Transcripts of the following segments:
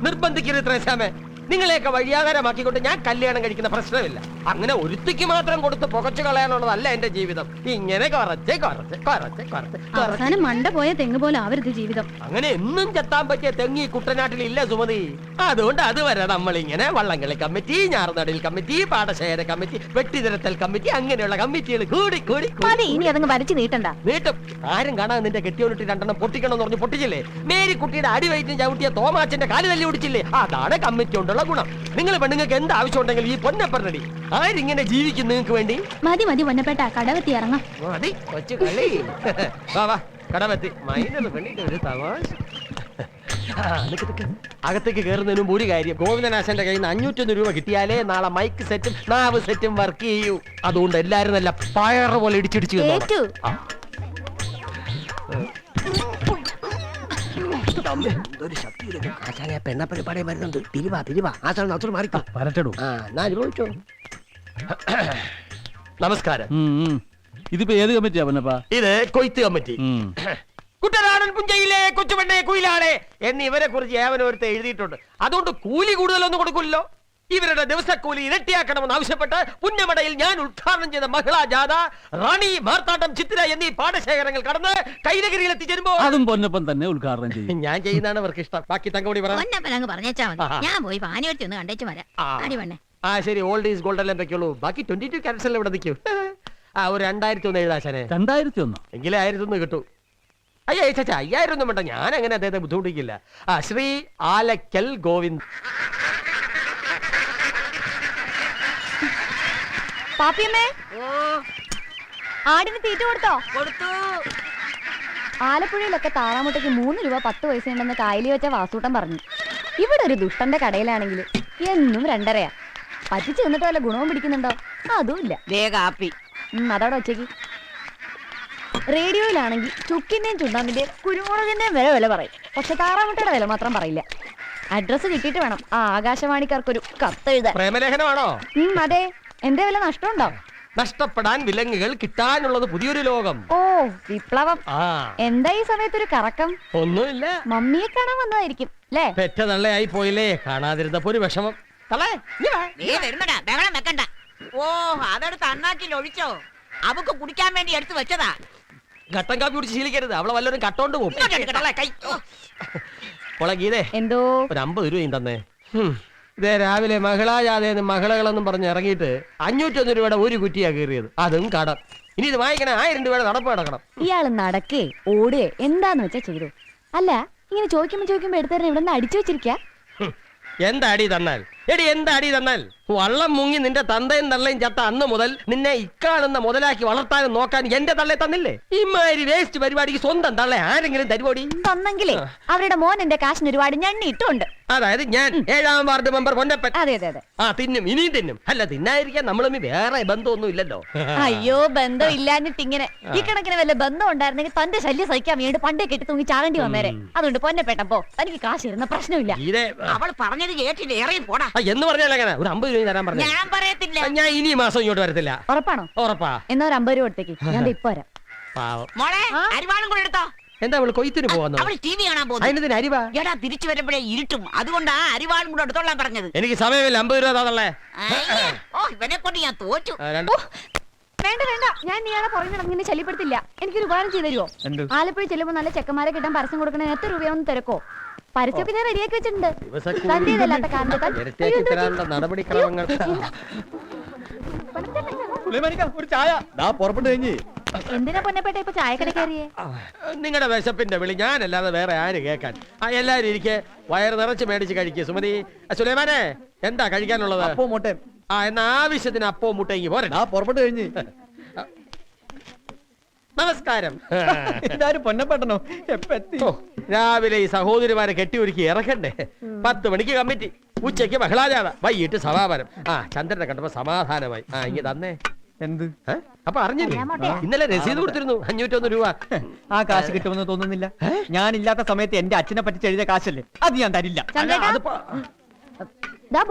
നിർബന്ധിക്കരുത് ത്രേസ്യാമേ. നിങ്ങളെയൊക്കെ വഴിയാധാരമാക്കിക്കൊണ്ട് ഞാൻ കല്യാണം കഴിക്കുന്ന പ്രശ്നമില്ല. അങ്ങനെ ഒരുത്തിക്ക് മാത്രം കൊടുത്ത് പുകച്ചു കളയാനുള്ളതല്ല എന്റെ ജീവിതം. ഇങ്ങനെ കുറച്ച് കുറച്ച് കുറച്ച് കുറച്ച് അവസാനം മണ്ട പോയ തെങ്ങ് പോലെ ആവരുത് ജീവിതം. അങ്ങനെ എന്നും ചെത്താൻ പറ്റിയ തെങ്ങി കുട്ടനാട്ടിൽ ഇല്ല സുമതി. അതുകൊണ്ട് അതുവരെ നമ്മളിങ്ങനെ വള്ളംകളി കമ്മിറ്റി, ഞാറുനടൽ കമ്മിറ്റി, പാടശേഖര കമ്മിറ്റി, വെട്ടിനിരത്തൽ കമ്മിറ്റി, അങ്ങനെയുള്ള കമ്മിറ്റികൾ കൂടി കൂടി ഇനി അതങ്ങ് വരച്ച് നീട്ടണ്ട. നീട്ടും. ആരും കാണാൻ നിന്റെ കെട്ടിയോണിട്ട് 2 പൊട്ടിക്കണമെന്ന് പറഞ്ഞ് പൊട്ടിച്ചില്ലേ? മേരിക്കുട്ടിയുടെ അടിവയറ്റിന് ചവിട്ടിയ തോമാച്ചന്റെ കാല് തല്ലി ഓടിച്ചില്ലേ? അതാണ് കമ്മിറ്റി കൊണ്ടുള്ള ഗുണം. നിങ്ങൾ പെണ്ണുങ്ങൾക്ക് എന്ത് ആവശ്യം ഉണ്ടെങ്കിൽ ഈ പൊന്നപ്പറടി ആരിങ്ങനെ ജീവിക്കും നിങ്ങൾക്ക് വേണ്ടി. മതി മതി പൊന്നപ്പേട്ട, കടവെത്തി ഇറങ്ങാം. മതി കൊച്ചു കളി. വാ വാ കടവെത്തി. മൈനത് പെണ്ണിന്റെ ഒരു തമാശ. അകത്തേക്ക് കയറുന്നതിന് മുമ്പ് ഒരു കാര്യം, ഗോവിന്ദനാശന്റെ കയ്യിൽ നിന്ന് 501 രൂപ കിട്ടിയാലേ നാളെ മൈക്ക് സെറ്റും നാവ് സെറ്റും വർക്ക് ചെയ്യൂ. അതുകൊണ്ട് എല്ലാരും നല്ല പയറ് പോലെ ഇടിച്ചിടിച്ചു. പെണ്ണപ്പഴിപ്പാടെ വരുന്നുണ്ട്. പിരിവാ പിരിവാ. ആശാൻ മാറിക്കോ. അനുഭവിച്ചോ. നമസ്കാരം. ഇതിപ്പോ ഏത് കമ്മിറ്റിയാ പൊന്നപ്പാ? ഇത് കൊയ്ത്ത് കമ്മിറ്റി. കുട്ടനാടൻ പുഞ്ചയിലെ കൊച്ചുപെണ്ണെ കുയിലാളെ എന്നിവരെ കുറിച്ച് ഏവനോരത്തെ എഴുതിയിട്ടുണ്ട്. അതുകൊണ്ട് കൂലി കൂടുതലൊന്നും കൊടുക്കില്ലല്ലോ. ഇവരുടെ ദിവസക്കൂലി ഇരട്ടിയാക്കണമെന്ന് ആവശ്യപ്പെട്ട് പുന്നമടയിൽ ഞാൻ ഉദ്ഘാടനം ചെയ്ത മഹിളാ ജാഥ റാണി, മാർത്താണ്ഡം, ചിത്തിര എന്നീ പാടശേഖരങ്ങൾ കടന്ന് കൈനഗിരിയിൽ എത്തിച്ചേരുമ്പോ അതും പൊന്നപ്പൻ തന്നെ ഉദ്ഘാടനം ചെയ്യും. ഞാൻ ചെയ്യുന്നതാണ് അവർക്ക് ഇഷ്ടം. ബാക്കി തങ്കമണി പറ. ഞാൻ പോയി പാനിയോട്ടി ഒന്ന് കണ്ടേച്ചു വരാം. ശരി. ഓൾഡ് ഈസ് ഗോൾഡ് എല്ലാം വെക്കുള്ളൂ. ബാക്കി 22 ക്യാരറ്റ്സ് എല്ലാം ഇവിടെ നിൽക്കും. ഒരു 2001 എഴുതാശാനെ. 2001 എങ്കിലും 1001 കിട്ടൂ. അയ്യോ ചേച്ചാ 5000 ഒന്നും വേണ്ട. ഞാൻ അങ്ങനെ അദ്ദേഹത്തെ ബുദ്ധിമുട്ടിക്കില്ല. ശ്രീ ആലക്കൽ ഗോവിന്ദ്. പാപ്പിയമ്മേ, ആടിന് തീറ്റ കൊടുത്തോ? കൊടുത്തു. ആലപ്പുഴയിലൊക്കെ താറാമുട്ടയ്ക്ക് 3 രൂപ 10 പൈസ ഉണ്ടെന്ന് കായലി വെച്ച വാസൂട്ടൻ പറഞ്ഞു. ഇവിടെ ഒരു ദുഷ്ടന്റെ കടയിലാണെങ്കിൽ എന്നും 2.5. പറ്റിച്ചു നിന്നിട്ട് വല്ല ഗുണവും പിടിക്കുന്നുണ്ടോ? അതുമില്ല. കാപ്പി അതോടെ വെച്ചേക്ക്. റേഡിയോയിലാണെങ്കിൽ ചുക്കിന്റെയും ചുണ്ടാമ്പിന്റെയും കുരുമുളകിന്റെയും വില പറയും. പക്ഷെ താറാമുട്ടയുടെ വില മാത്രം പറയില്ല. അഡ്രസ് കിട്ടിയിട്ട് വേണം ആ ആകാശവാണിക്കാർക്കൊരു കത്തെഴുതാൻ. പ്രേമലേഖനമാണോ? അതെ. എന്റെ വില നഷ്ടമുണ്ടോ? നഷ്ടപ്പെടാൻ വിലങ്ങുകൾ, കിട്ടാനുള്ളത് പുതിയൊരു ലോകം. ഓ വിപ്ലവം. എന്താ ഈ സമയത്തൊരു കറക്കം? ഒന്നുമില്ല. മമ്മിയെ കാണാൻ വന്നതായിരിക്കും അല്ലേ? പെറ്റ തള്ളയായി പോയില്ലേ, കാണാതിരുന്നപ്പോ ഒരു വിഷമം. ബഹളം വെക്കണ്ട. ഓ അതെടുത്ത് അണ്ണാക്കിൽ ഒഴിച്ചോ? അവക്ക് കുടിക്കാൻ വേണ്ടി എടുത്തു വെച്ചതാ. ഘട്ടം കാപ്പി കുടിച്ച് ശീലിക്കരുത്. അവളെ വല്ലവരും കട്ടോണ്ട് പോകും. ഗീതേ, എന്തോ ഒരു 50 രൂപയും തന്നെ. ഇതേ രാവിലെ മഹിളാ ജാഥയെന്ന് മഹിളകളെന്നും പറഞ്ഞ് ഇറങ്ങിയിട്ട് 501 രൂപയുടെ ഒരു കുറ്റിയാ കയറിയത്. അതും കടം. ഇനി ഇത് വാങ്ങിക്കണേ 1000 രൂപയുടെ നടപ്പ് നടക്കണം. ഇയാള് നടക്കേ ഓടേ എന്താന്ന് വെച്ചാ ചെയ്തു. അല്ല ഇങ്ങനെ ചോദിക്കുമ്പോ എടുത്തന്നെ ഇവിടെ നിന്ന് അടിച്ചു വെച്ചിരിക്ക. എന്താടി തന്നാൽ? എടി എന്താടി തന്നാൽ? വള്ളം മുങ്ങി നിന്റെ തന്തയും തള്ളയും ചത്ത അന്ന് മുതൽ നിന്നെ ഇക്കാണെന്ന മുതലാക്കി വളർത്താനും നോക്കാൻ എന്റെ തള്ളെ തന്നില്ലേ? ഇമാതിരി വേസ്റ്റ് പരിപാടിക്ക് സ്വന്തം തള്ളെ ആരെങ്കിലും തരുവോടി? തന്നെങ്കിലേ അവരുടെ മോൻ എന്റെ കാശിന് ഒരുപാട് ഞണ്ണിട്ടുണ്ട്. അതായത് ഞാൻ 7ാം വാർഡ് മെമ്പർ പൊന്നപ്പൻ. അതെ അതെ അതെ. തിന്നും, ഇനിയും തിന്നും. അല്ല തിന്നായിരിക്കാൻ നമ്മളൊന്നും വേറെ ബന്ധമൊന്നും ഇല്ലല്ലോ. അയ്യോ ബന്ധം ഇല്ലാഞ്ഞിട്ട് ഇങ്ങനെ ഈ കണക്കിന് വല്ല ബന്ധം ഉണ്ടായിരുന്നെങ്കിൽ തന്റെ ശല്യം സഹിക്കാൻ വേണ്ടി പണ്ടേ കെട്ടി തൂങ്ങി ചാകേണ്ടി വന്നേരെ. അതുകൊണ്ട് പൊന്നപ്പെട്ടപ്പോ തനിക്ക് കാശ് ഇരുന്ന പ്രശ്നമില്ല. അവൾ പറഞ്ഞത് കേട്ടില്ല. ഏറെ പോടാ എന്ന് പറഞ്ഞാൽ ഒരു 50 രൂപ തരാൻ പറഞ്ഞു. ഞാൻ പറയത്തില്ല. ഞാൻ ഇനി മാസം ഇങ്ങോട്ട് വരത്തില്ല. ഉറപ്പാണോ? ഉറപ്പാ. എന്നാ ഒരു 50 രൂപ കൊടുത്തേക്ക്. ഞാൻ ഇപ്പൊ വരാം. മോളെ അരിവാളും കൂടെ എടുത്തോ. എന്താ അവള് കൊയ്ത്തിന് പോകുന്നു? അവൾ ടി വി കാണാൻ പോകുന്നു. അരിവാ എടാ തിരിച്ചു വരുമ്പോഴേ ഇരുട്ടും. അതുകൊണ്ടാ അരിവാളും കൂടെ എടുത്തോളാൻ പറഞ്ഞത്. എനിക്ക് സമയമില്ല. 50 രൂപ തന്നല്ലേ. ഓ ഇവനെ കൊണ്ട് ഞാൻ തോറ്റു. വേണ്ട വേണ്ട, ഞാൻ ഇയാളെ പുറകെ നടങ്ങനെ ശല്യപ്പെടുത്തില്ല. എനിക്കൊരു ഉപകാരം ചെയ്തു തരുമോ? ആലപ്പുഴ ചെല്ലുമ്പോ നല്ല ചെക്കന്മാരെ കിട്ടാൻ പരസ്യം കൊടുക്കണേ എത്ര രൂപയാണെന്ന് തിരക്കോ? പരസ്യമൊക്കെ ഞാൻ റെഡിയാക്കി വെച്ചിട്ടുണ്ട്. തന്റേതല്ലാത്ത കാരണത്താൽ നടപടിക്രമങ്ങൾ. എന്തിനാ പൊന്നപ്പെട്ട ഇപ്പൊ ചായക്കട കയറിയേ? നിങ്ങളുടെ വിശപ്പിന്റെ വിളി ഞാനല്ലാതെ വേറെ ആര് കേൾക്കാൻ? എല്ലാരും ഇരിക്കെ വയറ് നിറച്ച് മേടിച്ച് കഴിക്കുക. സുമതി, സുലൈമാനെ എന്താ കഴിക്കാനുള്ളത്? എന്നാ ആവശ്യത്തിന് അപ്പവും മുട്ടയെങ്കിൽ പോരെ. പുറപ്പെട്ട് കഴിഞ്ഞ്. നമസ്കാരം. ഇതാരും പൊന്നപ്പെട്ടനോ? എപ്പെത്തി? രാവിലെ ഈ സഹോദരിമാരെ കെട്ടിയൊരുക്കി ഇറക്കണ്ടേ? 10 മണിക്ക് കമ്മിറ്റി, ഉച്ചയ്ക്ക് മഹിളാജാഥ, വൈകിട്ട് സമാപനം. ചന്ദ്രനെ കണ്ടപ്പോ സമാധാനമായി. ഇങ്ങ തന്നെ. എന്ത്? അപ്പൊ അറിഞ്ഞില്ലേ? ഇന്നലെ രസീത് കൊടുത്തിരുന്നു 501 രൂപ. ആ കാശ് കിട്ടുമെന്ന് തോന്നുന്നില്ല. ഞാനില്ലാത്ത സമയത്ത് എന്റെ അച്ഛനെ പറ്റി എഴുതിയ കാശല്ലേ, അത് ഞാൻ തരില്ല.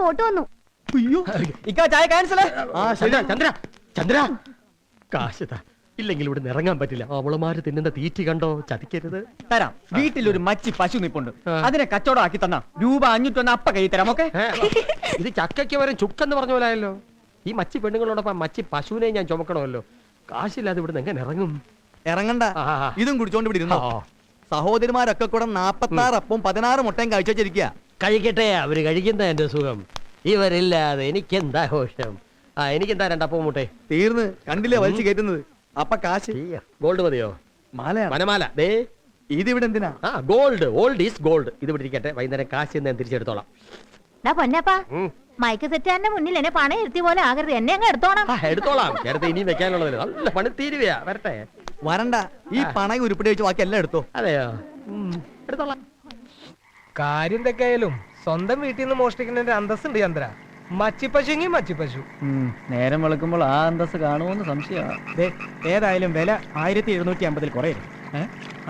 ബോട്ട് വന്നു. അയ്യോ, ചായ ക്യാൻസൽ. ചന്ദ്ര ചന്ദ്ര കാശ് ഇല്ലെങ്കിൽ ഇവിടെ ഇറങ്ങാൻ പറ്റില്ല. അവളുമാര് തിന്നുന്ന തീറ്റി കണ്ടോ, ചതിക്കരുത്. തരാം. വീട്ടിലൊരു മച്ചി പശു നിപ്പുണ്ട്, അതിനെ കച്ചവടം ആക്കി തന്നാ രൂപ 501 അപ്പ കൈ തരാം. ഓക്കെ? ഇത് ചക്കയ്ക്ക് വരെ ചുക്കെന്ന് പറഞ്ഞ പോലായല്ലോ. ഈ മച്ചി പെണ്ണുങ്ങളോടൊപ്പം മച്ചി പശുവിനെ ഞാൻ ചുമക്കണമല്ലോ. കാശില്ലാതെ ഇവിടുന്ന് എങ്ങനെ ഇറങ്ങും? ഇറങ്ങണ്ട, ഇതും കുടിച്ചോണ്ട് ഇവിടെ ഇരുന്നോ. സഹോദരിമാരൊക്കെ കൂടെ 46 അപ്പവും 16 മുട്ടയും കഴിച്ചു വെച്ചിരിക്കുക. കഴിക്കട്ടെ, അവര് കഴിക്കുന്ന എന്റെ സുഖം. ഇവരില്ലാതെ എനിക്കെന്താ ഘോഷം. എനിക്കെന്താ 2 അപ്പവും മുട്ടേ? തീർന്ന് കണ്ടില്ലേ വലിച്ചു കയറ്റുന്നത്. അപ്പ കാശ് ഗോൾഡ് മതിയോ? മാലയാണ്. വനമാല. ദേ ഇതിവിടെ എന്തിനാ? ഗോൾഡ്. Old is gold. ഇത് പിടിക്കട്ടെ, വൈകുന്നേരം കാശ് ഞാൻ തിരിച്ചെടുത്തോളാം. പൊന്നപ്പാ, മൈക്ക് സെറ്റാന്റെ മുന്നിൽ എന്നെ പണം ഇരുത്തി പോലെ ആകരുത്, എന്നെ അങ്ങ് എടുത്തോണം. എടുത്തോളാം. നേരത്തെ ഇനിയും വെക്കാനുള്ളതില്ല. നല്ല പണി തീരുവയാ. വരട്ടെ. വരണ്ട, ഈ പണയും ഉരുപ്പിടി വെച്ച് ബാക്കി എല്ലാം എടുത്തോ. അതെയോ? എടുത്തോളാം. കാര്യം എന്തൊക്കെയായാലും സ്വന്തം വീട്ടിൽ നിന്ന് മോഷ്ടിക്കുന്നതിന്റെ അന്തസ്സുണ്ട് ചന്ദ്ര. മച്ചിപ്പശുങ്ങി മച്ചിപ്പശു. നേരം വെളുക്കുമ്പോൾ ആ അന്തസ് കാണുമെന്ന് സംശയമാണ്. ഏതായാലും വില 1750 കുറയും.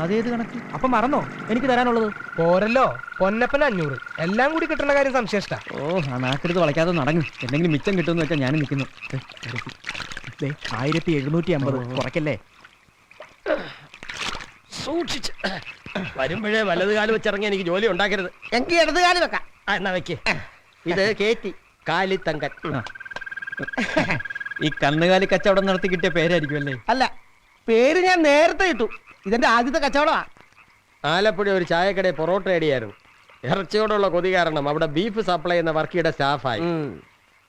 അതേത് കണക്ക്? അപ്പൊ മറന്നോ എനിക്ക് തരാനുള്ളത്? പോരല്ലോ, പൊന്നപ്പന് 500. എല്ലാം കൂടി കിട്ടുന്ന കാര്യം സംശയിഷ്ട. ആ നാക്കെടുത്ത് വളയ്ക്കാതെ നടങ്ങും. എന്തെങ്കിലും മിച്ചം കിട്ടുമെന്ന് വെച്ചാൽ ഞാനും നിൽക്കുന്നു. 1750 കുറയ്ക്കല്ലേ? സൂക്ഷിച്ച് വരുമ്പോഴേ വലത് കാല് വെച്ചിറങ്ങി എനിക്ക് ജോലി ഉണ്ടാക്കരുത്. എനിക്ക് ഇടത് കാലം വെക്കാം. എന്നാ വെക്ക്. ഇത് കേറ്റി കാലിത്തങ്കൻ. ഈ കന്നുകാലി കച്ചവടം നടത്തി കിട്ടിയ പേരായിരിക്കും അല്ലേ? അല്ല, പേര് ഞാൻ നേരത്തെ ഇട്ടു. ഇതെന്റെ ആദ്യത്തെ കച്ചവടമാ. ആലപ്പുഴ ഒരു ചായക്കടയിൽ പൊറോട്ട അടിയായിരുന്നു. ഇറച്ചിയോടുള്ള കൊതി കാരണം അവിടെ ബീഫ് സപ്ലൈ ചെയ്യുന്ന വർക്കിയുടെ സ്റ്റാഫായി.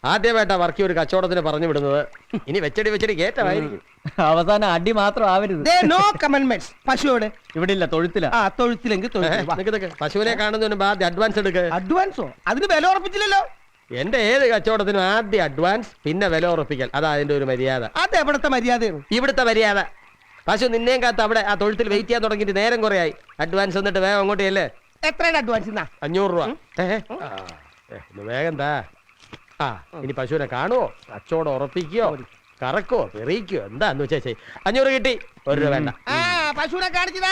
ആദ്യമായിട്ടാ വർക്കി ഒരു കച്ചവടത്തിന് പറഞ്ഞു വിടുന്നത്. ഇനി വെച്ചടി കേറ്റമായിരിക്കും. അവസാനം അടി മാത്രം ആവരുത്. നോ കമന്റ്മെന്റ്സ്. പശുവോട് ഇവിടെ ഇല്ല, തൊഴുത്തില്ല. തൊഴുത്തിലെങ്കിൽ പശുവിനെ കാണുന്നതിന് ആദ്യം അഡ്വാൻസ് എടുക്കുക. അഡ്വാൻസോ? അതിന് വില ഉറപ്പിച്ചില്ലല്ലോ. എന്റെ ഏത് കച്ചവടത്തിനും ആദ്യം അഡ്വാൻസ്, പിന്നെ വില ഉറപ്പിക്കൽ. അതാ അതിന്റെ ഒരു മര്യാദ. അത് എവിടത്തെ മര്യാദയാണ്? ഇവിടുത്തെ മര്യാദ. പശു നിന്നേം കാത്ത് അവിടെ ആ തൊഴുത്തിൽ വെയിറ്റ് ചെയ്യാൻ തുടങ്ങിയിട്ട് നേരം കുറയായി. അഡ്വാൻസ് എന്നിട്ട് വേഗം അങ്ങോട്ടേയല്ലേ. എത്രയാണ് അഡ്വാൻസ്? 500 രൂപ. വേഗം താ. ഇനി പശുവിനെ കാണുവോ, കച്ചവടം ഉറപ്പിക്കോ, കറക്കോ, പെറിയിക്കോ, എന്താന്ന് വെച്ചാ 500 കിട്ടി. 1 രൂപ വേണ്ട. പശുവിനെ കാണിച്ചതാ.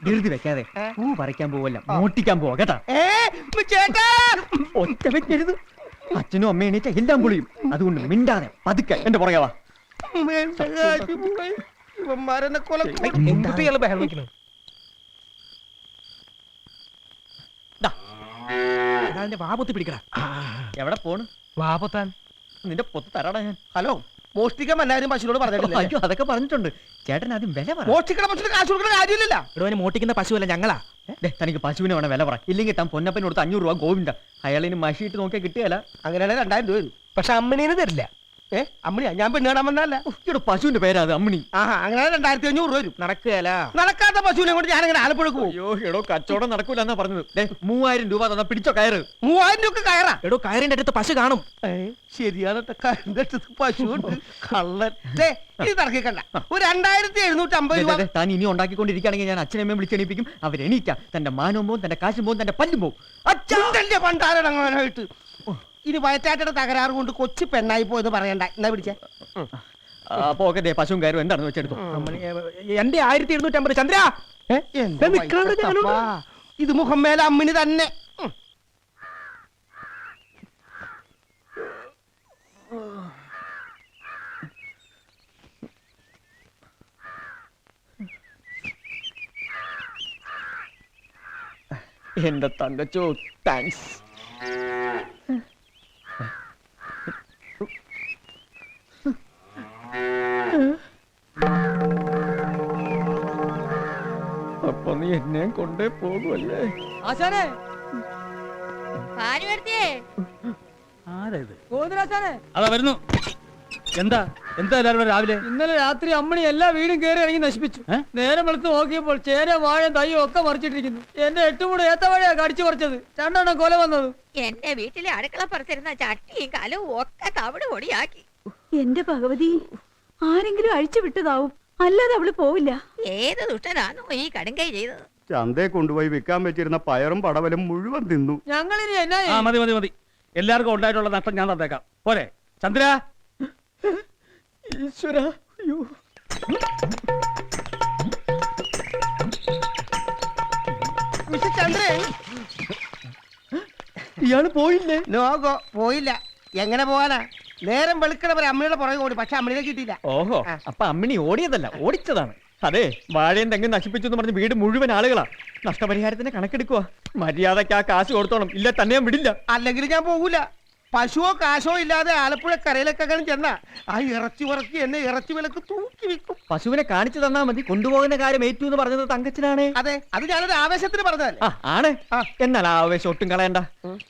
ധൃതി വെക്കാതെ പൂ പറിക്കാൻ പോവല്ല, മോട്ടിക്കാൻ പോവാ കേട്ടാ. ഒറ്റ വെക്കരുത്. അച്ഛനും അമ്മയും എണീറ്റ എല്ലാം പൊളിയും. അതുകൊണ്ട് മിണ്ടാതെ പതുക്കെ എന്റെ പുറകെ വാ. എന്തുട്ടികള് ബഹളം വെക്കുന്നു? വാപത്തി പിടിക്കടാ. എവിടെ പോണ്? വാപത്താൻ നിന്റെ പൊത്ത് തരാടാ ഞാൻ. ഹലോ, മോഷ്ടിക്കാൻ എല്ലാവരും പശുവിനോട് പറഞ്ഞിട്ടില്ല. അയ്യോ, അതൊക്കെ പറഞ്ഞിട്ടുണ്ട്. ചേട്ടൻ ആദ്യം വില പറ. മോഷ്ടിക്കണ പശുവിന് കാശ് കൊടുക്കുന്ന കാര്യമില്ലല്ലോ. ഇവിടെ മോട്ടിക്കുന്ന പശുവല്ല ഞങ്ങളാ. തനിക്ക് പശുവിനെ വേണം വില പറ. ഇല്ലെങ്കിൽ താൻ പൊന്നപ്പന് കൊടുത്ത് 500 രൂപ ഗോവിന്ദ. അയാളിന് മഷിയിട്ട് നോക്കിയാൽ കിട്ടിയല്ല. അങ്ങനെയാണെങ്കിൽ 2000 രൂപ വരും. പക്ഷെ അമ്മണീന് തരില്ല. അമ്മണിയാ, ഞാൻ പെണ്ണ് കാണാൻ വന്നല്ല. ഇവിടെ പശുവിന്റെ പേരാ അത്, അമ്മിണി. അങ്ങനെ 2500 രൂപ വരും. നടക്കുകയല്ല. നടക്കാത്ത പശുവിനെ കൊണ്ട് ഞാനങ്ങനെ ആലപ്പുഴക്ക് പോകും. അയ്യോ എടോ, കച്ചവടം നടക്കൂല എന്നാ പറഞ്ഞത്. 3000 രൂപ തന്നാ പിടിച്ചോ കയറ്. 3000 രൂപ കയറാ. എടോ, കയറിന്റെ അടുത്ത് പശു കാണും. ശരിയാണ്, കയറിന്റെ അടുത്ത് പശുണ്ട്. കള്ളൻ. ഇത് തർക്കിക്കണ്ട. ഒരു 2750 രൂപ. താൻ ഇനി ഉണ്ടാക്കിക്കൊണ്ടിരിക്കുകയാണെങ്കിൽ ഞാൻ അച്ഛനമ്മയും വിളിച്ചെണീപ്പിക്കും. അവരെണീറ്റ തന്റെ മാനവും പോവും, തന്റെ കാശും പോവും, തന്റെ പല്ലും പോവും. അച്ഛൻ്റെ പണ്ടാരടങ്ങാനായിട്ട് ഇനി വയറ്റാറ്റയുടെ തകരാറ് കൊണ്ട് കൊച്ചു പെണ്ണായി പോയത് പറയണ്ട. എന്നാ പിടിച്ചേ. അപ്പൊ ഓക്കെ, പശുവും കയറും എന്താണെന്ന് വെച്ചെടുത്തു. എന്റെ 1750 ചന്ദ്ര. ഇത് മുഖം മേലെ അമ്മിനി തന്നെ. എന്റെ തങ്കച്ചോ, താങ്ക്സ്. അപ്പൊ നീ എന്നെ കൊണ്ടേ പോകുമല്ലേ? ആശാനെ, അതാ വരുന്നു. എന്താ എല്ലാവരും രാവിലെ? ഇന്നലെ രാത്രി അമ്മണി എല്ലാ വീടും കയറി ഇറങ്ങി നശിപ്പിച്ചു. നേരം വെളുത്ത് നോക്കിയപ്പോൾ ചേര വാഴ തയ്യും ഒക്കെ മറിച്ചിട്ടിരിക്കുന്നു. എന്റെ 8 മൂട് ഏത്തവാഴയാ കടിച്ചു പറിച്ചത്. 2 എണ്ണം കൊല വന്നത്. എന്റെ വീട്ടിലെ അടുക്കള പുറത്തിരുന്ന ചട്ടിയും കാലും ഒക്കെ തവിട് പൊടിയാക്കി. എന്റെ ഭഗവതി, ആരെങ്കിലും അഴിച്ചു വിട്ടതാവും, അല്ലാതെ അവള് പോവില്ല. ഏത് ദുഷ്ടനാണോ ഈ കടുങ്കൈ ചെയ്തത്? ചന്തയെ കൊണ്ടുപോയി വിൽക്കാൻ വെച്ചിരുന്ന പയറും പടവലും മുഴുവൻ തിന്നു. ഞങ്ങളിനി എന്നാ മതി. എല്ലാവർക്കും ഉണ്ടായിട്ടുള്ള നഷ്ടം ഞാൻ തന്നേക്കാം. പോരെ ചന്ദ്ര? ഈശ്വര, ഇയാള് പോയില്ലേ? പോയില്ല. എങ്ങനെ പോവാനാ? നേരം വെളുക്കണ വരെ അമ്മയുടെ പുറകെ ഓടി, പക്ഷെ അമ്മയെ കിട്ടിയില്ല. ഓഹോ, അപ്പൊ അമ്മിണി ഓടിയതല്ല, ഓടിച്ചതാണ്. അതെ, വാഴയും തെങ്ങും നശിപ്പിച്ചു എന്ന് പറഞ്ഞ് വീട് മുഴുവൻ ആളുകളാ. നഷ്ടപരിഹാരത്തിന് കണക്കെടുക്കുക. മര്യാദക്ക് ആ കാശ് കൊടുത്തോണം, ഇല്ല തന്നെ ഞാൻ വിടില്ല. അല്ലെങ്കിൽ ഞാൻ പോകൂല. പശുവോ കാശോ ഇല്ലാതെ ആലപ്പുഴ കരയിലൊക്കെ ചെന്ന ആ ഇറച്ചി ഉറക്കി എന്നെ ഇറച്ചി വിലക്ക് തൂക്കി വിൽക്കും. പശുവിനെ കാണിച്ചു തന്നാ മതി. കൊണ്ടുപോകുന്ന കാര്യം ഏറ്റു എന്ന് പറഞ്ഞത് തങ്കച്ചനാണ്. അതെ, അത് ഞാനൊരു ആവേശത്തിന് പറഞ്ഞതല്ലേ. ആണ്. എന്നാൽ ആ ആവേശം ഒട്ടും കളയണ്ട.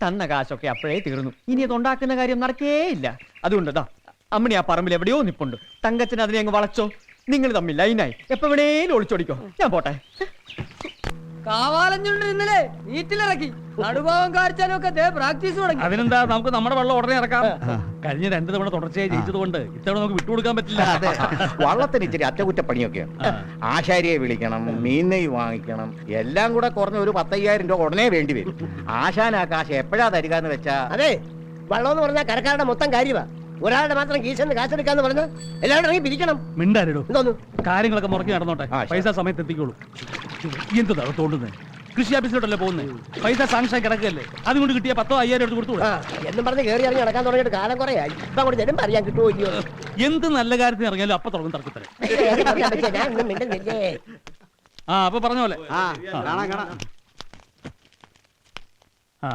തന്ന കാശൊക്കെ അപ്പോഴേ തീർന്നു. ഇനി അത് ഉണ്ടാക്കുന്ന കാര്യം നടക്കേയില്ല. അതുകൊണ്ടതാ അമ്മണി ആ പറമ്പിൽ എവിടെയോ നിപ്പുണ്ട്. തങ്കച്ചൻ അതിനെ അങ്ങ് വളച്ചോ. നിങ്ങൾ തമ്മിൽ ലൈനായി എപ്പോ വേണേലും ഒളിച്ചോടിക്കോ. ഞാൻ പോട്ടെ. കാവാലഞ്ഞുണ്ട് ഇന്നലെ വീട്ടിലിറക്കി നടുഭാവം കാണിച്ചാലും ഒക്കെ പ്രാക്ടീസ് തുടങ്ങി. അതിനെന്താ, നമുക്ക് നമ്മുടെ വെള്ളം ഉടനെ ഇറക്കാം. കഴിഞ്ഞ 2 തവണ തുടർച്ചയായി ജയിച്ചത് കൊണ്ട് ഇത്തവണ നമുക്ക് വിട്ടുകൊടുക്കാൻ പറ്റില്ല. വള്ളത്തിന് ഇച്ചിരി അറ്റകുറ്റപ്പണിയൊക്കെയാണ്. ആശാരിയെ വിളിക്കണം, മീനെയ് വാങ്ങിക്കണം, എല്ലാം കൂടെ കുറഞ്ഞ ഒരു 10,000 രൂപ ഉടനെ വേണ്ടി വരും. ആശാൻ ആ കാശ് എപ്പോഴാ തരിക എന്ന് വെച്ചാ. അതെ, വെള്ളം എന്ന് പറഞ്ഞാൽ കരക്കാരുടെ മൊത്തം കാര്യമാ. ഒരാളുടെ മാത്രം കീശന്ന് കാശെടുക്കാന്ന് പറഞ്ഞാൽ എല്ലാവരും ഇറങ്ങി പിരിക്കണം. മിണ്ടാരിടൂ, എന്തോന്നു കാര്യങ്ങളൊക്കെ മുറക്കി നടന്നോട്ടെ. പൈസ സമയത്ത് എത്തിക്കോളൂ. എന്താണ് തോണ്ടുന്നത്? കൃഷി ഓഫീസിലോട്ടല്ലേ പോകുന്നത്? പൈസ സാങ്ഷൻ കിടക്കല്ലേ? അതുകൊണ്ട് കിട്ടിയ 10,000 എടുത്ത് കൊടുത്തുകൂടെ? എന്നും പറഞ്ഞ് കയറി ഇറങ്ങി നടക്കാൻ തുടങ്ങിയിട്ട് കാലം കുറേ ആയി. ഇപ്പൊ അങ്ങോട്ട് ചെല്ലുമ്പോ അറിയാൻ കിട്ടുമോ ഇല്ലയോ? എന്ത് നല്ല കാര്യത്തിന് ഇറങ്ങിയാലും അപ്പൊ തുടങ്ങും തർക്കത്തരെ. ഞാൻ ഒന്നും മിണ്ടുന്നില്ലേ. ആ, അപ്പൊ പറഞ്ഞ പോലെ. ആ,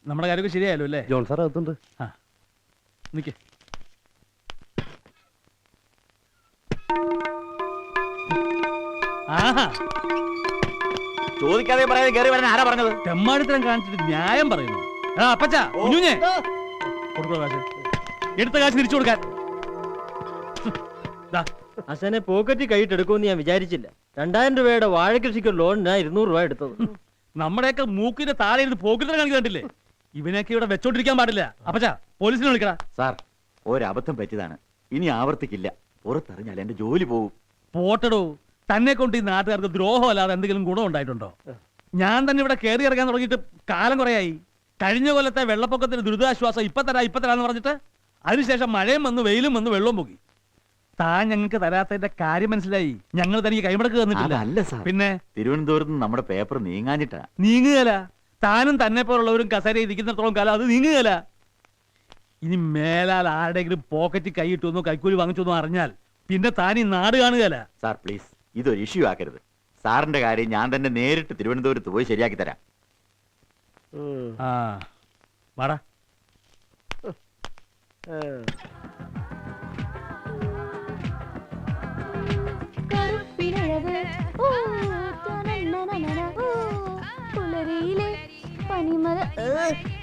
നമ്മുടെ കാര്യമൊക്കെ ശരിയായല്ലോ അല്ലേ? ജോൺ സാർ എത്തുന്നുണ്ട്. ആ, നിക്ക്. ആഹാ, ചോദിക്കാതെ പറയാതെ കയറി വരാൻ ആരാ പറഞ്ഞത്? തെമ്മാടിത്തരം കാണിച്ചിട്ട് ന്യായം പറയുന്നു. ആ അപ്പച്ചാ, കുഞ്ഞുഞ്ഞേ കൊടുക്കോ കാശ്. എടുത്ത കാശ് തിരിച്ചു കൊടുക്കാൻ. അച്ഛനെ പോക്കറ്റിൽ കൈയിട്ടെടുക്കുമെന്ന് ഞാൻ വിചാരിച്ചില്ല. 2000 രൂപയുടെ വാഴ കൃഷിക്ക് ലോണിനാ 200 രൂപ എടുത്തത്. നമ്മുടെയൊക്കെ മൂക്കിന്റെ താഴെ ഇരുന്ന് പോക്കറ്റിൽ കാണിക്കാൻ കണ്ടില്ലേ? ഇവനെയൊക്കെ ഇവിടെ വെച്ചോണ്ടിരിക്കാൻ പാടില്ല. അപ്പച്ചാ, പോലീസിനെ വിളിക്കടാ. സാർ, ഒരബദ്ധം പറ്റിയതാണ്, ഇനി ആവർത്തിക്കില്ല. പുറത്തറിഞ്ഞാൽ എന്റെ ജോലി പോകും. പോട്ടടോ, തന്നെ കൊണ്ട് ഈ നാട്ടുകാർക്ക് ദ്രോഹം അല്ലാതെ എന്തെങ്കിലും ഗുണം ഉണ്ടായിട്ടുണ്ടോ? ഞാൻ തന്നെ ഇവിടെ കയറി ഇറങ്ങാൻ തുടങ്ങിയിട്ട് കാലം കുറയായി. കഴിഞ്ഞ കൊല്ലത്തെ വെള്ളപ്പൊക്കത്തിന് ദുരിതാശ്വാസം ഇപ്പത്തരാന്ന് പറഞ്ഞിട്ട് അതിനുശേഷം മഴയും വന്ന് വെയിലും വന്ന് വെള്ളവും പൊക്കി. താൻ ഞങ്ങൾക്ക് തരാത്തതിന്റെ കാര്യം മനസ്സിലായി. ഞങ്ങൾ തനിക്ക് കൈമടക്ക് തന്നിട്ടില്ല. അതല്ല സാർ, പിന്നെ തിരുവനന്തപുരത്ത് നിന്ന് നമ്മുടെ പേപ്പർ നീങ്ങാഞ്ഞിട്ടാ. നീങ്ങുകയല്ല. താനും തന്നെ പോലുള്ളവരും കസേര ഇരിക്കുന്നിടത്തോളം കാലം അത് നീങ്ങുകയല്ല. ഇനി മേലാൽ ആരുടെയെങ്കിലും പോക്കറ്റ് കൈയിട്ടുവെന്നോ കൈക്കൂലി വാങ്ങിച്ചോന്നോ അറിഞ്ഞാൽ പിന്നെ താൻ ഈ നാട് കാണുകയല്ല. സാർ പ്ലീസ്, ഇതൊരു ഇഷ്യൂ ആക്കരുത്. സാറിന്റെ കാര്യം ഞാൻ തന്നെ നേരിട്ട് തിരുവനന്തപുരത്ത് പോയി ശരിയാക്കി തരാം. ആ, വാടാ. കറുപ്പിനഴക് ഓ തനനനനന ഓ പുലരിയിലെ പനിമല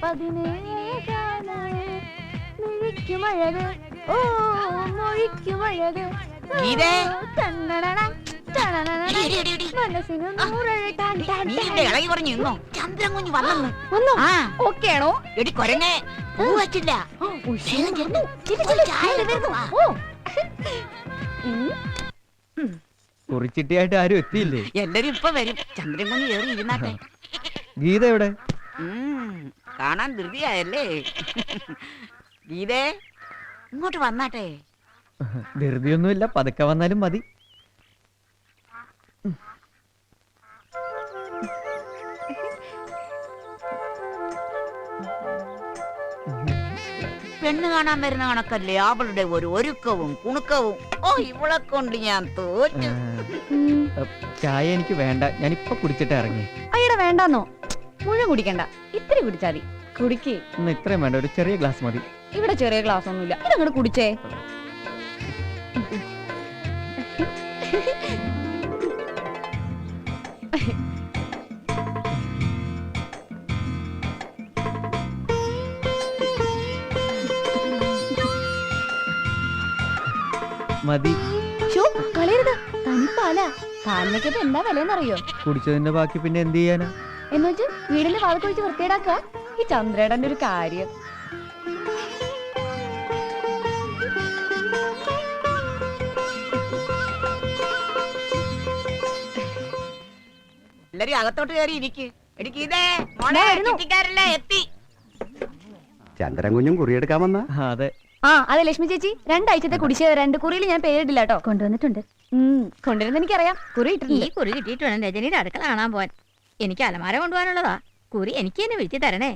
17 മിഴിക്കുമഴക് ഓ മൊഴിക്കുമഴക് തന്നണന തനനനന മനസ്സിന് ഇളകി പറഞ്ഞു നിന്നോ? ചന്ദ്രൻ കുഞ്ഞ് വന്നു. വന്നോ? ആ, ഓക്കേ ആണോ? എടി കൊരങ്ങേ, പൂ വച്ചില്ല. കുറിച്ചിട്ടിയായിട്ട് ആരും എത്തിയില്ലേ? എല്ലാരും ഇപ്പൊ വരും. ചന്ദ്രൻ കുഞ്ഞ് കയറി ഇരുന്നാട്ടെ. ഗീത എവിടെ? കാണാൻ ധൃതിയായല്ലേ? ഗീതേ, ഇങ്ങോട്ട് വന്നാട്ടെ. ധൃതിയൊന്നുമില്ല, പതുക്കെ വന്നാലും മതി. പെണ്ണ് കാണാൻ വരുന്ന കണക്കല്ലേ അവളുടെ ഒരു ഒരുക്കവും കുണുക്കവും. ഓ, ഇവളെ കൊണ്ട് ഞാൻ തോറ്റു. ചായ എനിക്ക് വേണ്ട, ഞാനിപ്പൊ കുടിച്ചിട്ട് ഇറങ്ങി. അയ്യടെ വേണ്ടെന്നോ? മുഴുവൻ കുടിക്കണ്ട, ഇത്തിരി കുടിച്ചാ മതി. കുടിക്കേ. ഇന്ന് ഇത്രയും വേണ്ട, ഒരു ചെറിയ ഗ്ലാസ് മതി. ഇവിടെ ചെറിയ ഗ്ലാസ് ഒന്നുമില്ല, ഇതങ്ങോട്ട് കുടിച്ചേ. മതി. കളയരുത്, തനിപ്പാല. കാലിനൊക്കെ എന്താ വിലയെന്നറിയോ? കുടിച്ചതിന്റെ ബാക്കി പിന്നെ എന്ത് ചെയ്യാനാ? എന്നുവെച്ച് വീടിന്റെ വാതിൽ വൃത്തിയേടാക്കുക. ഈ ചന്ദ്രേടന്റെ ഒരു കാര്യം. എല്ലാരും അകത്തോട്ട് കയറി ഇരിക്ക്. എത്തി. ചന്ദ്രൻ കുഞ്ഞും കുറിയെടുക്കാൻ വന്ന. അതെ. ആ, അതെ ലക്ഷ്മി ചേച്ചി, 2 ആഴ്ചത്തെ കുടിശ്ശിക 2 കുറിയിൽ ഞാൻ പേരിട്ടില്ല കേട്ടോ. കൊണ്ടുവന്നിട്ടുണ്ട്. കൊണ്ടുവരുന്ന എനിക്കറിയാം. കുറി ഈ കുറി കിട്ടിയിട്ട് വേണം രജനിയുടെ അടുക്കള കാണാൻ പോവാൻ. എനിക്ക് അലമാര കൊണ്ടുപോകാനുള്ളതാ. കുറി എനിക്ക് തന്നെ വീഴ്ത്തി തരണേ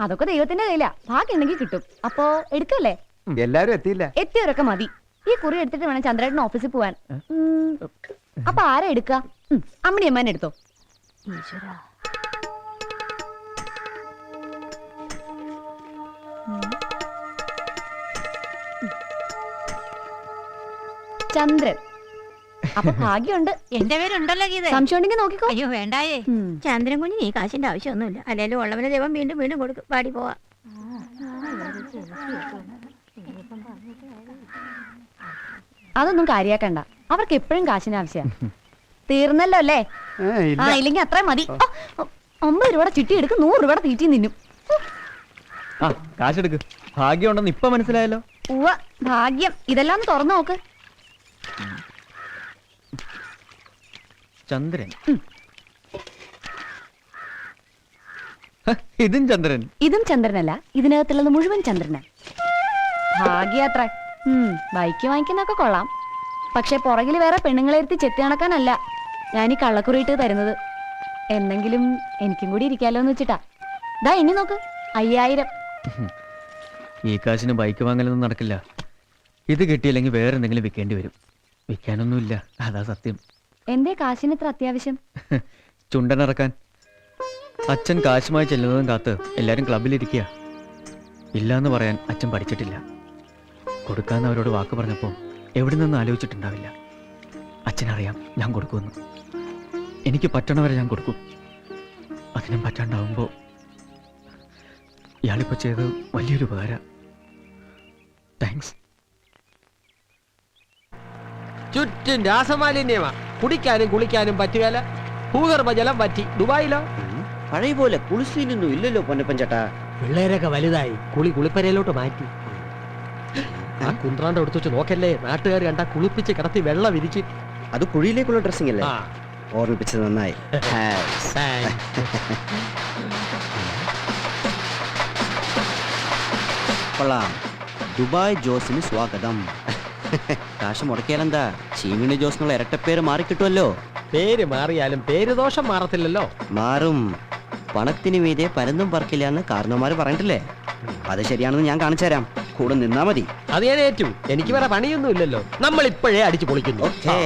അതൊക്കെ ദൈവത്തിന്റെ കയ്യിലാ ഭാഗ്യം ഉണ്ടെങ്കിൽ കിട്ടും അപ്പോ എടുക്കല്ലേ എല്ലാരും എത്തിയില്ല. എത്തിയവരൊക്കെ മതി ഈ കുറി എടുത്തിട്ട് വേണം ചന്ദ്രേട്ടൻ ഓഫീസിൽ പോവാൻ അപ്പൊ ആരാ എടുക്ക അമ്മണി അമ്മാനെ എടുത്തോ ഈശ്വരാ. ചന്ദ്രൻ അപ്പൊ ഭാഗ്യമുണ്ട്. എന്റെ പേരുണ്ടല്ലോ ഗീത. സംശയം ഉണ്ടെങ്കിൽ നോക്കിക്കോ. അയ്യോ വേണ്ടായേ. ചന്ദ്രൻ കുഞ്ഞിന് ഈ കാശിന്റെ ആവശ്യമൊന്നുമില്ല. അല്ലെങ്കിലും ഉള്ളവനെ ദൈവം വീണ്ടും വീണ്ടും കൊടുക്കും. പാടി പോവാ. അതൊന്നും കാര്യാക്കണ്ട. അവർക്ക് എപ്പോഴും കാശിന് ആവശ്യം. തീർന്നല്ലോ അല്ലേ? ആ ഇല്ലെങ്കിൽ അത്രയും മതി. 50 രൂപയുടെ ചിട്ടി എടുക്കും, 100 രൂപയുടെ തീറ്റി നിന്നും. ആ കാശെടുക്ക്. ഭാഗ്യം ഉണ്ടെന്ന് ഇപ്പൊ മനസ്സിലായല്ലോ. ഉവ്വ ഭാഗ്യം. ഇതെല്ലാം ഒന്ന് തുറന്നു നോക്ക്. ചന്ദ്രൻ. ഇതും ചന്ദ്രൻ. ഇതും ചന്ദ്രനല്ല, ഇതിനകത്തുള്ളത് മുഴുവൻ ചന്ദ്രനാ. ഭാഗ്യാത്ര. ബൈക്ക് വാങ്ങിക്കുന്നൊക്കെ കൊള്ളാം, പക്ഷെ പുറകിൽ വേറെ പെണ്ണുങ്ങളെ ഇരുത്തി ചെത്തി നടക്കാനല്ല ഞാൻ ഈ കള്ളക്കുറിയിട്ട് തരുന്നത്. എന്നെങ്കിലും എനിക്കും കൂടി ഇരിക്കാലോ എന്ന് വെച്ചിട്ടാ. ദാ എണ്ണി നോക്ക്, 5000. ഈ കാശിന് ബൈക്ക് വാങ്ങലൊന്നും നടക്കില്ല. ഇത് കിട്ടിയില്ലെങ്കിൽ വേറെ എന്തെങ്കിലും വിൽക്കേണ്ടി വരും. വിൽക്കാനൊന്നുമില്ല, അതാ സത്യം. എന്തേ കാശിന് ഇത്ര അത്യാവശ്യം? ചുണ്ടനിറക്കാൻ. അച്ഛൻ കാശുമായി ചെല്ലുന്നതും കാത്ത് എല്ലാരും ക്ലബിലിരിക്കുക. ഇല്ലാന്ന് പറയാൻ അച്ഛൻ പഠിച്ചിട്ടില്ല. കൊടുക്കാന്ന് അവരോട് വാക്ക് പറഞ്ഞപ്പോ എവിടെ നിന്ന് ആലോചിച്ചിട്ടുണ്ടാവില്ല. അച്ഛനറിയാം ഞാൻ കൊടുക്കുമെന്ന്. എനിക്ക് പറ്റണവരെ ഞാൻ കൊടുക്കും. അതിനും പറ്റാണ്ടാവുമ്പോ ഇയാളിപ്പോ ചെയ്ത് വലിയൊരു ഉപകാരം. താങ്ക്സ്. ചുറ്റും രാസമാലിന്യമാ. കുടിക്കാനും കുളിക്കാനും പറ്റുകയില്ല. ഭൂഗർഭജലം പറ്റി. ദുബായിലോ പഴയ പോലെ കുളിസീനൊന്നും ഇല്ലല്ലോ പൊന്നപ്പൻ ചേട്ടാ. പിള്ളേരൊക്കെ വലുതായി. കുളിപ്പരയിലോട്ട് മാറ്റി. ആ കുന്ത്രാണ്ട് എടുത്തു വെച്ച് നോക്കല്ലേ, നാട്ടുകാർ കണ്ടാ കുളിപ്പിച്ച് കിടത്തി വെള്ളം വിരിച്ച്. അത് കുഴിയിലേക്കുള്ള ഡ്രസ്സിംഗ് അല്ലേ? ഓർമ്മിപ്പിച്ചത് നന്നായി. കൊള്ളാം. ദുബായ് ജോസിന് സ്വാഗതം. കാശ് മുടക്കിയാലെന്താ, ചീമിണി ജോസിനുള്ള ഇരട്ടപ്പേര് മാറിക്കിട്ടുമല്ലോ. പേര് മാറിയാലും പേര് ദോഷം മാറത്തില്ലല്ലോ. മാറും. പണത്തിന് മീതെ പരന്നും പറക്കില്ല എന്ന് കാരണവന്മാര് പറഞ്ഞിട്ടില്ലേ? അത് ശരിയാണെന്ന് ഞാൻ കാണിച്ചു തരാം. കൂടെ നിന്നാ മതി. അത് ഞാൻ ഏറ്റു. എനിക്ക് വേറെ പണിയൊന്നും ഇല്ലല്ലോ. നമ്മൾ ഇപ്പോഴേ അടിച്ചു പൊളിക്കുന്നു. ഓക്കേ.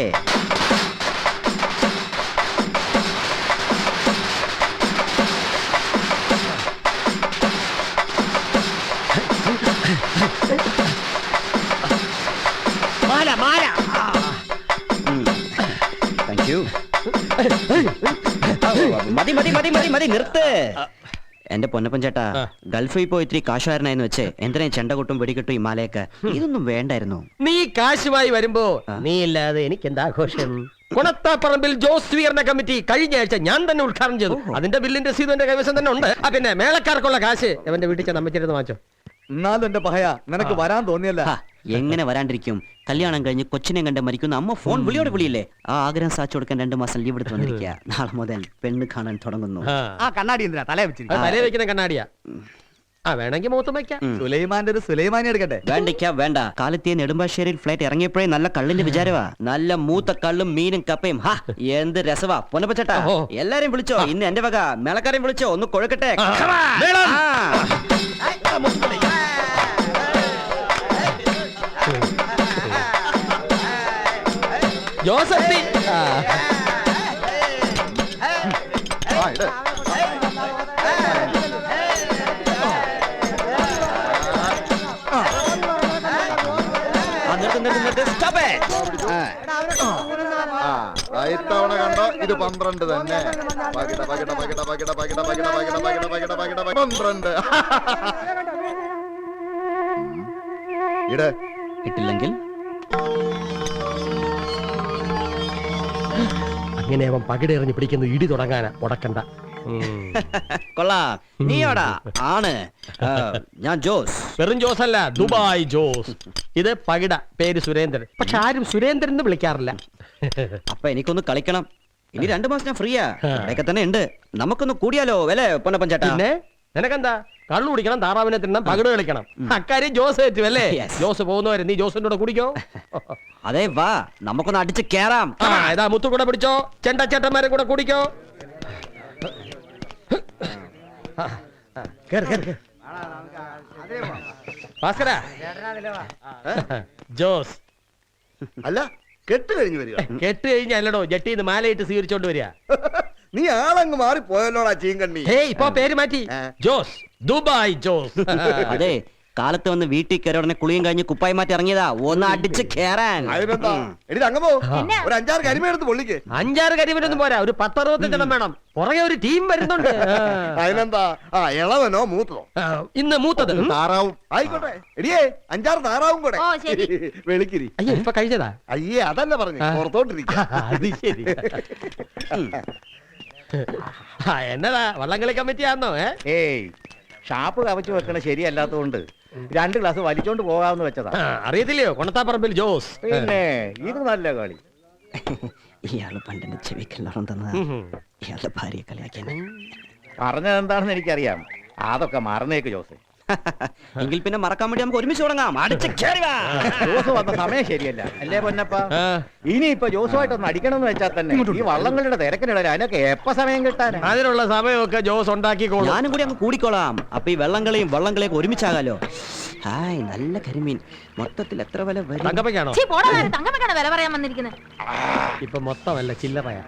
Thank you. മതി മതി മതി മതി മതി നിർത്ത്. എന്റെ പൊന്നപ്പൻ ചേട്ടാ, ഗൾഫിൽ പോയി ഇത്തിരി കാശുകാരനായെന്ന് വെച്ച് എന്തിനാ ചെണ്ടകൊട്ടും വെടിക്കെട്ടും ഈ മാലയൊക്കെ? ഇതൊന്നും വേണ്ടായിരുന്നു. നീ കാശുമായി വരുമ്പോ നീ ഇല്ലാതെ എനിക്ക് എന്താ ആഘോഷം? കൊണത്താപ്പറമ്പിൽ ജോസ് സ്വീകരണ കമ്മിറ്റി കഴിഞ്ഞ ആഴ്ച ഞാൻ തന്നെ ഉദ്ഘാടനം ചെയ്തു. അതിന്റെ ബില്ലിന്റെ രസീത് എന്റെ കൈവശം തന്നെ ഉണ്ട്. പിന്നെ മേളക്കാർക്കുള്ള കാശ് എവന്റെ വീട്ടിൽ ചെന്ന് അമ്മച്ചിരുന്ന് വാങ്ങിച്ചോ. എന്നാലും എന്റെ പഹയ നിനക്ക് വരാൻ തോന്നിയല്ല. എങ്ങനെ വരാണ്ടിരിക്കും? കല്യാണം കഴിഞ്ഞ് കൊച്ചിനെ കണ്ട് മരിക്കുന്ന അമ്മ ഫോൺ വിളിയോടെ വിളിയില്ലേ? ആ ആഗ്രഹം സാധിച്ചു കൊടുക്കാൻ 2 മാസം ലീവ് എടുത്ത് വന്നിരിക്കുക. നാളെ മുതൽ പെണ്ണ് കാണാൻ തുടങ്ങുന്നു. ആ കണ്ണാടി എന്തിനാ തലേ വെച്ചിരിക്കും? തലേ വെക്കുന്ന കണ്ണാടിയാ. ആ വേണമെങ്കിൽ മൂത്തും വയ്ക്കാം. സുലൈമാന്റെ ഒരു സുലൈമാനി എടുക്കട്ടെ. വേണ്ടിക്ക വേണ്ട. കാലത്തെ നെടുമ്പാശ്ശേരിയിൽ ഫ്ലൈറ്റ് ഇറങ്ങിയപ്പോഴേ നല്ല കള്ളിന്റെ വിചാരവാ. നല്ല മൂത്ത കള്ളും മീനും കപ്പയും. ഹാ എന്ത് രസവാ പൊന്നപ്പച്ചേട്ടാ. എല്ലാരെയും വിളിച്ചോ. ഇന്ന് എന്റെ വക മേളക്കാരെയും വിളിച്ചോ. ഒന്ന് കൊഴുക്കട്ടെ. ജോസഫി ഇത്തവണ കണ്ടോ ഇത് 12 തന്നെ. 12 ഇട്. കിട്ടില്ലെങ്കിൽ അങ്ങനെ അവൻ പകിടെറിഞ്ഞ് പിടിക്കുന്നു. ഇടി തുടങ്ങാനാ. മുടക്കണ്ട. കൊള്ളാ. നീയോടാ ആണ്. ഞാൻ ജോസ്. വെറും ജോസ് അല്ല, ദുബായ് ജോസ്. ഇത് പകിട. പേര് സുരേന്ദ്രൻ. പക്ഷെ ആരും സുരേന്ദ്രൻ എന്ന് വിളിക്കാറില്ല. അപ്പൊ എനിക്കൊന്ന് കളിക്കണം. ഇനി 2 മാസം ഞാൻ ഫ്രീയാ. ഇവിടെയൊക്കെ തന്നെ ഉണ്ട്. നമുക്കൊന്ന് കൂടിയാലോ വില പൊന്നപ്പൻ ചേട്ടാ? പിന്നെ നിനക്കെന്താ? കള്ളു കുടിക്കണം, താറാവിനെ തിന്നണം, പകിട് കളിക്കണം. അക്കാര്യം ജോസ് ഏറ്റും അല്ലേ? ജോസ് പോകുന്നവരെ നീ ജോസിന്റെ കൂടെ കുടിക്കോ? അതെ വാ, നമുക്കൊന്ന് അടിച്ച് കേറാം. ഏതാ മുത്തു കൂടെ പിടിച്ചോ. ചെണ്ടച്ചേട്ടന്മാരെ കൂടെ കുടിക്കോ. കേറ്, കേറ്, കേറ്. ഭാസ്കര ജോസ് അല്ല കെട്ട് കഴിഞ്ഞു വരിക കെട്ട് കഴിഞ്ഞല്ലടോ ജട്ടിന്ന് മാലയിട്ട് സ്വീകരിച്ചോണ്ട് വരിക. നീ ആളങ്ങ് മാറി പോയല്ലോടാ ചീങ്കണ്ണി. ഹേയ് ഇപ്പൊ പേര് മാറ്റി ജോസ് ദുബായ് ജോസ്. അതെ കാലത്ത് വന്ന് വീട്ടിൽ കയറി ഉടനെ കുളിയും കഴിഞ്ഞ് കുപ്പായി മാറ്റി ഇറങ്ങിയതാ ഒന്ന് അടിച്ച് കേറാൻ. അതിനെന്താ എടി അങ്ങ് ഒരു 5-6 കരിമ എടുത്ത് പൊള്ളിക്ക്. 5-6 കരിമനൊന്നും പോരാ, ഒരു 10-65 എണ്ണം വേണം. പുറകെ ഒരു ടീം വരുന്നുണ്ട്. അതിനെന്താ ഇളവനോ മൂത്തതോ? ഇന്ന് മൂത്തത് താറാവും ആയിക്കോട്ടെ. എടിയേ 5-6 താറാവും കൂടെ ഓ, ശരി. വെളിക്കിരി. അയ്യോ ഇപ്പൊ കഴിഞ്ഞതാ. അയ്യേ അതല്ല പറഞ്ഞു പുറത്തോട്ടിരിക്ക. അത് ശരി. എന്നതാ വള്ളംകളി കമ്മിറ്റി ആണോ? ഏയ് ഷാപ്പ് കവച്ചു വെക്കണ ശരിയല്ലാത്തതുകൊണ്ട് 2 ഗ്ലാസ് വലിച്ചോണ്ട് പോകാമെന്ന് വെച്ചതാ. അറിയത്തില്ലയോ കൊണത്താപ്പറമ്പിൽ ജോസ്? പിന്നെ ഇത് നല്ല കളി. ഇയാള് പണ്ടെന്റെ ചെവിക്കെല്ലാം തന്ന ഇയാളുടെ ഭാര്യയെ കളിയാക്കിയാണ്. പറഞ്ഞത് എന്താണെന്ന് എനിക്കറിയാം. അതൊക്കെ മറന്നേക്ക് ജോസ്. എങ്കിൽ പിന്നെ മറക്കാൻ വേണ്ടി നമുക്ക് ഒരുമിച്ച് തുടങ്ങാം. അടിച്ച് കേറി വാ. ജോസ് വന്ന സമയം ശരിയല്ല അല്ലേ പൊന്നപ്പ? ഇനിയിപ്പൊ ജോസുമായിട്ടൊന്ന് അടിക്കണമെന്ന് വെച്ചാൽ തന്നെ ഈ വള്ളങ്ങളുടെ തിരക്കിനിടയിൽ അതിനൊക്കെ എപ്പ സമയം കിട്ടാൻ? അതിനുള്ള സമയമൊക്കെ ജോസ് ഉണ്ടാക്കിക്കോളും. ഞാനും കൂടി അങ്ങ് കൂടിക്കോളാം. അപ്പൊ ഈ വെള്ളംകളിയും വള്ളംകളിയൊക്കെ ഒരുമിച്ചാകാലോ. ഹായ് നല്ല കരിമീൻ. മൊത്തത്തിൽ എത്ര വില വരും? തങ്കപ്പയ്ക്കാണോ? ഛീ, പോടാ, തങ്കമ്മക്കാണ് വില പറയാൻ വന്നിരിക്കുന്നത്. ഇപ്പൊ മൊത്തമല്ല ചില്ലറയാ.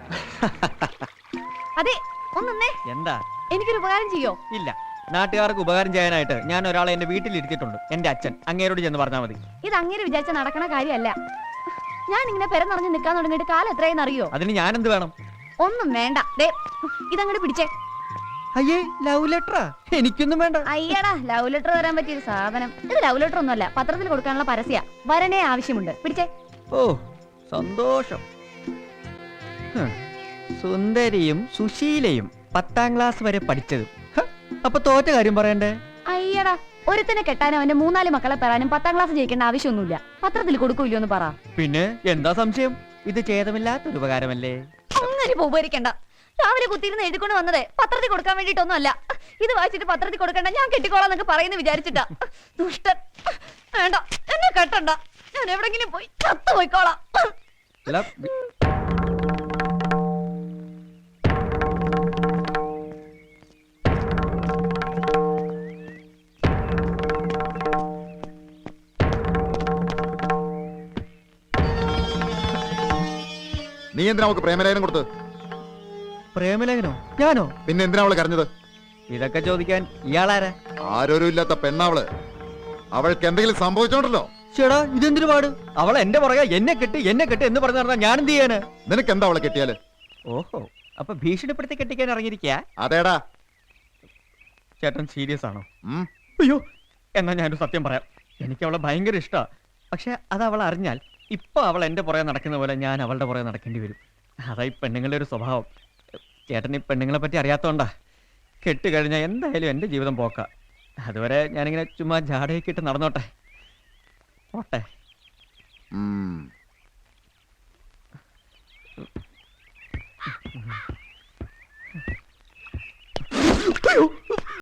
അതെ ഒന്നേ, എന്താ? എനിക്കൊരു ഉപകാരം ചെയ്യോ? ഇല്ല, നാട്ടുകാർക്ക് ഉപകാരം ചെയ്യാനായിട്ട് ഞാൻ ഒരാളെ എന്റെ വീട്ടിൽ ഇരുത്തിയിട്ടുണ്ട്. എന്റെ അച്ഛൻ. അങ്ങേരോട് ചെന്ന് പറഞ്ഞാൽ മതി. ഇത് അങ്ങനെ വിചാരിച്ച നടക്കണ കാര്യമല്ല. ഞാൻ ഇങ്ങനെ പെരന്നറിഞ്ഞ് നിൽക്കാൻ തുടങ്ങിയിട്ട് കാലം എത്രയെന്ന് അറിയോ? അതിന് ഞാൻ എന്ത് വേണം? ഒന്നും വേണ്ട. ദേ ഇതങ്ങോട്ട് പിടിച്ചേ. അയ്യേ ലവ് ലെറ്ററാ? എനിക്കൊന്നും വേണ്ട. അയ്യടാ, ലവ് ലെറ്റർ തരാൻ പറ്റിയൊരു സാധനം. ഇത് ലവ് ലെറ്റർ ഒന്നുമല്ല, പത്രത്തിൽ കൊടുക്കാനുള്ള പരസ്യ. വരനെ ആവശ്യമുണ്ട്. പിടിച്ചേ. ഓ സന്തോഷം. സുന്ദരിയും സുശീലയും 10ാം ക്ലാസ് വരെ പഠിച്ചതും. അപ്പൊ തോറ്റ കാര്യം പറയണ്ടേ? അയ്യടാ, ഒരുത്തനെ കെട്ടാനും അവന്റെ 3-4 മക്കളെ പെറാനും 10ാം ക്ലാസ് ജയിക്കേണ്ട ആവശ്യമൊന്നുമില്ല. പത്രത്തിൽ കൊടുക്കൂല്ലോ എന്ന് പറ. പിന്നെ എന്താ സംശയം? ഇത് ഛേദമില്ലാത്തൊരു ഉപകാരമല്ലേ? അങ്ങനെ ഉപകരിക്കണ്ട. രാവിലെ കുത്തിയിരുന്ന് എഴുതിക്കൊണ്ട് വന്നതേ പത്രത്തിൽ കൊടുക്കാൻ വേണ്ടിട്ടൊന്നും അല്ല. ഇത് വായിച്ചിട്ട് പത്രത്തിൽ കൊടുക്കണ്ട, ഞാൻ കെട്ടിക്കോളാന്നൊക്കെ പറയുന്നു വിചാരിച്ചിട്ടാ. ദുഷ്ടൻ. വേണ്ട, എന്നെ കെട്ടണ്ട. ഞാൻ എവിടെങ്കിലും പോയി ചത്തു പോയിക്കോളാം. അല്ല, നീ എന്തിനാ അവൾക്ക് പ്രേമലേഖനം കൊടുത്ത്? പ്രേമലേഖനോ? ഞാനോ? പിന്നെ എന്തിനാ അവള് കരഞ്ഞത്? ഇതൊക്കെ ചോദിക്കാൻ ഇയാളാരാ? ആരോരും ഇല്ലാത്ത പെണ്ണാവള്. അവൾക്ക് എന്തെങ്കിലും സംഭവിച്ചോണ്ടല്ലോ. ചേടാ ഇതെന്തിനു പാട്? അവൾ എന്റെ പുറകെ എന്നെ കെട്ടി എന്ന് പറഞ്ഞു പറഞ്ഞാൽ ഞാൻ എന്ത് ചെയ്യാന്? നിനക്ക് എന്താ അവളെ കെട്ടിയാല്? ഓഹോ, അപ്പൊ ഭീഷണിപ്പെടുത്തി കെട്ടിക്കാൻ ഇറങ്ങിയിരിക്കാ? അതേടാ. ചേട്ടൻ സീരിയസ് ആണോ? അയ്യോ, എന്നാ ഞാനൊരു സത്യം പറയാം. എനിക്ക് അവളെ ഭയങ്കര ഇഷ്ടാ. പക്ഷെ അത് അവൾ അറിഞ്ഞാൽ ഇപ്പൊ അവൾ എന്റെ പുറകെ നടക്കുന്ന പോലെ ഞാൻ അവളുടെ പുറകെ നടക്കേണ്ടി വരും. അതായി പെണ്ണുങ്ങളുടെ ഒരു സ്വഭാവം. ചേട്ടൻ ഈ പെണ്ണുങ്ങളെ പറ്റി അറിയാത്തോണ്ടാ. കെട്ട് കഴിഞ്ഞാൽ എന്തായാലും എന്റെ ജീവിതം പോക്ക. അതുവരെ ഞാനിങ്ങനെ ചുമ്മാ ജാടയൊക്കെ ഇട്ട് നടന്നോട്ടെ. പോട്ടെ. അയ്യോ